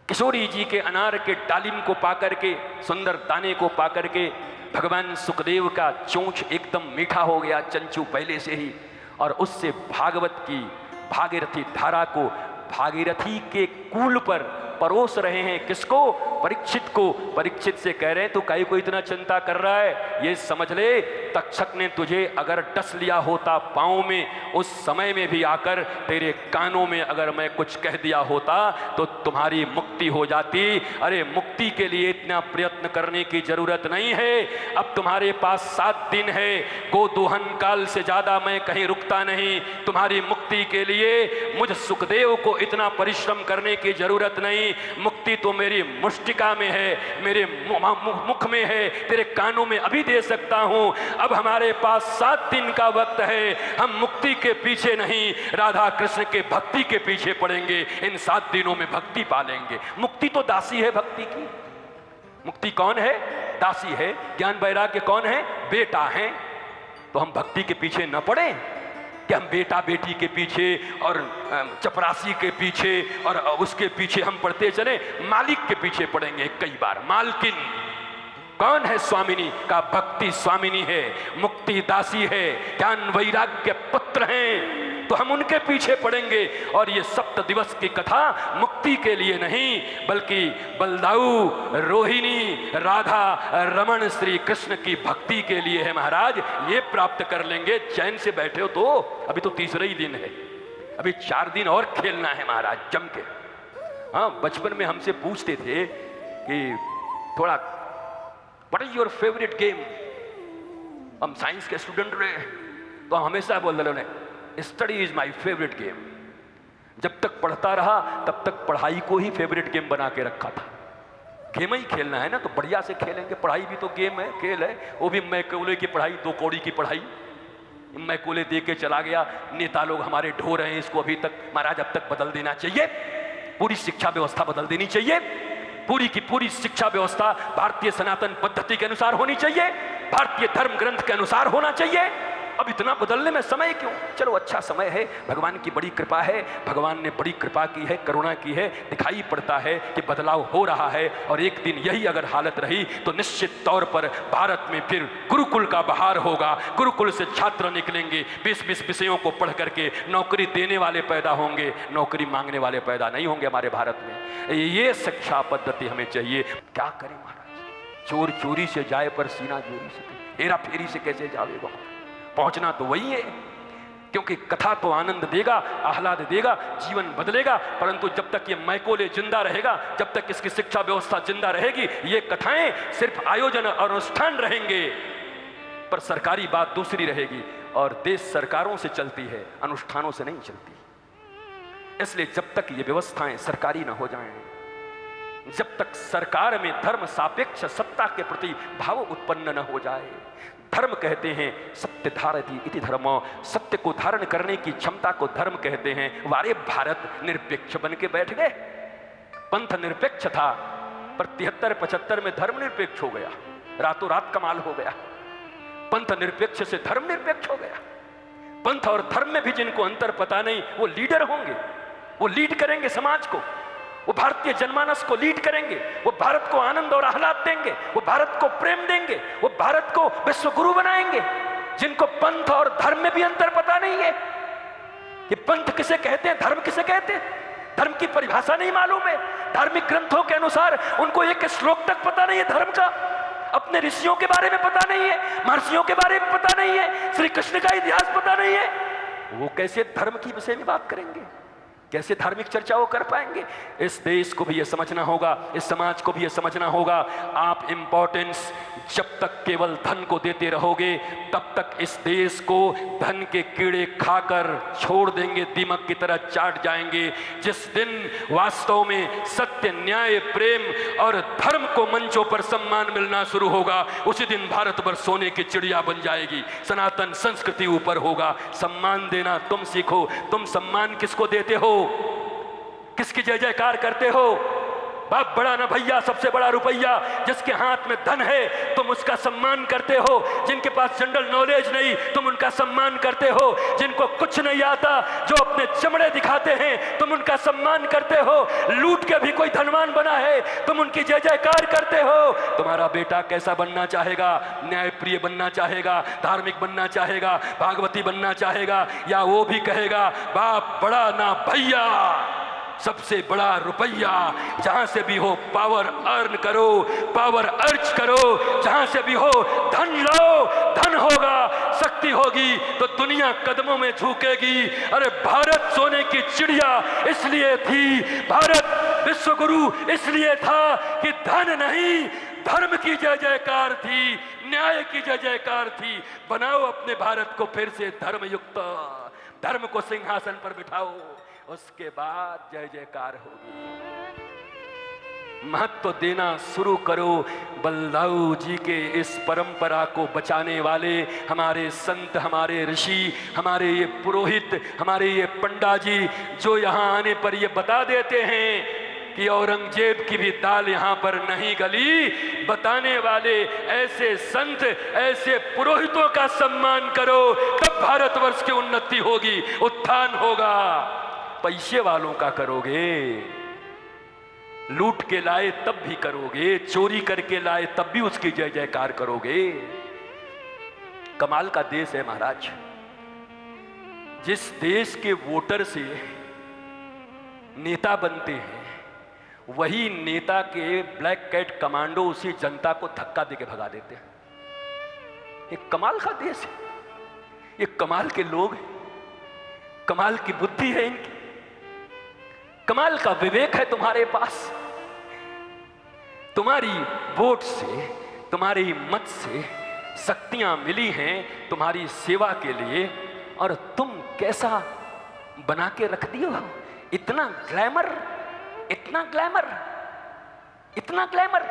किशोरी जी के अनार के डालिम को पाकर के, सुंदर दाने को पाकर के भगवान सुखदेव का चोंच एकदम मीठा हो गया, चंचू पहले से ही, और उससे भागवत की भागीरथी धारा को भागीरथी के कूल पर परोस रहे हैं। किसको? परीक्षित को। परीक्षित से कह रहे हैं तू काहे को इतना चिंता कर रहा है, ये समझ ले तक्षक ने तुझे अगर डस लिया होता पांव में, उस समय में भी आकर तेरे कानों में अगर मैं कुछ कह दिया होता तो तुम्हारी मुक्ति हो जाती। अरे मुक्ति के लिए इतना प्रयत्न करने की जरूरत नहीं है, अब तुम्हारे पास 7 दिन है, गोदोहन काल से ज्यादा मैं कहीं रुकता नहीं। तुम्हारी मुक्ति के लिए मुझ सुखदेव को इतना परिश्रम करने की जरूरत नहीं, मुक्ति तो मेरी मुष्टिका में है, मेरे मुख में है, तेरे कानों में अभी दे सकता हूं। अब हमारे पास 7 दिन का वक्त है, हम मुक्ति के पीछे नहीं, राधा कृष्ण के भक्ति के पीछे पड़ेंगे, इन 7 दिनों में भक्ति पालेंगे। मुक्ति तो दासी है भक्ति की। मुक्ति कौन है? दासी है। ज्ञान वैराग्य कौन है? बेटा है। तो हम भक्ति के पीछे न पड़े कि हम बेटा बेटी के पीछे और चपरासी के पीछे और उसके पीछे हम पढ़ते चले, मालिक के पीछे पड़ेंगे। कई बार मालकिन कौन है? स्वामिनी का भक्ति स्वामिनी है, मुक्ति दासी है, ज्ञान वैराग्य पुत्र हैं, तो हम उनके पीछे पड़ेंगे। और ये 7 दिवस की कथा मुक्ति के लिए नहीं, बल्कि बलदाऊ, रोहिणी, राधा, रमण, श्री कृष्ण की भक्ति के लिए है। महाराज ये प्राप्त कर लेंगे, चैन से बैठे हो तो अभी तो तीसरा ही दिन है, अभी 4 दिन और खेलना है महाराज जम के। हाँ, बचपन में हमसे पूछते थे कि थोड़ा what is your favourite game. हम साइंस के स्टूडेंट रहे तो हमेशा बोल रहे study is my favourite game. जब तक पढ़ता रहा तब तक पढ़ाई को ही फेवरेट गेम बना के रखा था। गेम ही खेलना है ना तो बढ़िया से खेलेंगे, पढ़ाई भी तो गेम है, खेल है, वो भी मैकोले की पढ़ाई, 2 कौड़ी की पढ़ाई। मैकोले दे के चला गया, नेता लोग हमारे ढो रहे हैं इसको अभी तक। महाराज अब तक बदल देना चाहिए, पूरी शिक्षा व्यवस्था बदल देनी चाहिए, पूरी की पूरी शिक्षा व्यवस्था भारतीय सनातन पद्धति के अनुसार होनी चाहिए, भारतीय धर्म ग्रंथ के अनुसार होना चाहिए। अब इतना बदलने में समय क्यों? चलो अच्छा समय है, भगवान की बड़ी कृपा है, भगवान ने बड़ी कृपा की है, करुणा की है, दिखाई पड़ता है कि बदलाव हो रहा है। और एक दिन यही अगर हालत रही तो निश्चित तौर पर भारत में फिर गुरुकुल का बहार होगा। गुरुकुल से छात्र निकलेंगे, 20-20 विषयों को पढ़ करके नौकरी देने वाले पैदा होंगे, नौकरी मांगने वाले पैदा नहीं होंगे हमारे भारत में। ये शिक्षा पद्धति हमें चाहिए। क्या करें महाराज, चोर चोरी से जाए पर सीना जोरी से, हेरा फेरी से कैसे जावेगा? पहुंचना तो वही है, क्योंकि कथा तो आनंद देगा, आह्लाद देगा, जीवन बदलेगा। परंतु जब तक ये मैकोले जिंदा रहेगा, जब तक इसकी शिक्षा व्यवस्था जिंदा रहेगी, ये कथाएं सिर्फ आयोजन और अनुष्ठान रहेंगे, पर सरकारी बात दूसरी रहेगी। और देश सरकारों से चलती है, अनुष्ठानों से नहीं चलती। इसलिए जब तक ये व्यवस्थाएं सरकारी ना हो जाएं, जब तक सरकार में धर्म सापेक्ष सत्ता के प्रति भाव उत्पन्न न हो जाए, धर्म कहते हैं सत्य धारति इति धर्म, सत्य को धारण करने की क्षमता को धर्म कहते हैं। वारे भारत निरपेक्ष बन के बैठ गए। पंथ निरपेक्ष था पर 73-75 में धर्म निरपेक्ष हो गया, रातों रात कमाल हो गया। पंथ निरपेक्ष से धर्म निरपेक्ष हो गया। पंथ और धर्म में भी जिनको अंतर पता नहीं, वो लीडर होंगे, वो लीड करेंगे समाज को, वो भारतीय जनमानस को लीड करेंगे, वो भारत को आनंद और आह्लाद देंगे, वो भारत को प्रेम देंगे, वो भारत को विश्व गुरु बनाएंगे। जिनको पंथ और धर्म में भी अंतर पता नहीं है कि पंथ किसे कहते हैं, धर्म किसे कहते हैं, धर्म की परिभाषा नहीं मालूम है, धार्मिक ग्रंथों के अनुसार उनको एक श्लोक तक पता नहीं है धर्म का, अपने ऋषियों के बारे में पता नहीं है, महर्षियों के बारे में पता नहीं है, श्री कृष्ण का इतिहास पता नहीं है, वो कैसे धर्म की विषय में बात करेंगे, कैसे धार्मिक चर्चाओं कर पाएंगे? इस देश को भी यह समझना होगा, इस समाज को भी यह समझना होगा। आप इंपॉर्टेंस जब तक केवल धन को देते रहोगे, तब तक इस देश को धन के कीड़े खाकर छोड़ देंगे, दीमक की तरह चाट जाएंगे। जिस दिन वास्तव में सत्य, न्याय, प्रेम और धर्म को मंचों पर सम्मान मिलना शुरू होगा, उसी दिन भारत भर सोने की चिड़िया बन जाएगी, सनातन संस्कृति ऊपर होगा। सम्मान देना तुम सीखो। तुम सम्मान किसको देते हो? किसकी जय जयकार करते हो? बाप बड़ा ना भैया, सबसे बड़ा रुपया। जिसके हाथ में धन है तुम उसका सम्मान करते हो, जिनके पास जनरल नॉलेज नहीं तुम उनका सम्मान करते हो, जिनको कुछ नहीं आता जो अपने चमड़े दिखाते हैं तुम उनका सम्मान करते हो, लूट के भी कोई धनवान बना है तुम उनकी जय जयकार करते हो। तुम्हारा बेटा कैसा बनना चाहेगा? न्यायप्रिय बनना चाहेगा, धार्मिक बनना चाहेगा, भागवती बनना चाहेगा, या वो भी कहेगा बाप बड़ा ना भैया, सबसे बड़ा रुपया, जहां से भी हो पावर अर्न करो, पावर अर्ज करो, जहां से भी हो धन लाओ, धन होगा, शक्ति होगी तो दुनिया कदमों में झुकेगी। अरे भारत सोने की चिड़िया इसलिए थी, भारत विश्वगुरु इसलिए था कि धन नहीं धर्म की जय जयकार थी, न्याय की जय जयकार थी। बनाओ अपने भारत को फिर से धर्मयुक्त, धर्म को सिंहासन पर बिठाओ, उसके बाद जय जयकार होगी। महत्व देना शुरू करो बलदाऊ जी के इस परंपरा को बचाने वाले हमारे संत, हमारे ऋषि, हमारे ये पुरोहित, हमारे ये पंडा जी, जो यहाँ आने पर ये बता देते हैं कि औरंगजेब की भी दाल यहाँ पर नहीं गली। बताने वाले ऐसे संत, ऐसे पुरोहितों का सम्मान करो, तब भारतवर्ष की उन्नति होगी, उत्थान होगा। पैसे वालों का करोगे, लूट के लाए तब भी करोगे, चोरी करके लाए तब भी उसकी जय जयकार करोगे। कमाल का देश है महाराज। जिस देश के वोटर से नेता बनते हैं, वही नेता के ब्लैक कैट कमांडो उसी जनता को धक्का देके भगा देते हैं। ये कमाल का देश है, ये कमाल के लोग हैं, कमाल की बुद्धि है इनकी, कमाल का विवेक है तुम्हारे पास। तुम्हारी वोट से, तुम्हारी मत से शक्तियां मिली हैं तुम्हारी सेवा के लिए, और तुम कैसा बना के रख दियो। इतना ग्लैमर, इतना ग्लैमर, इतना ग्लैमर।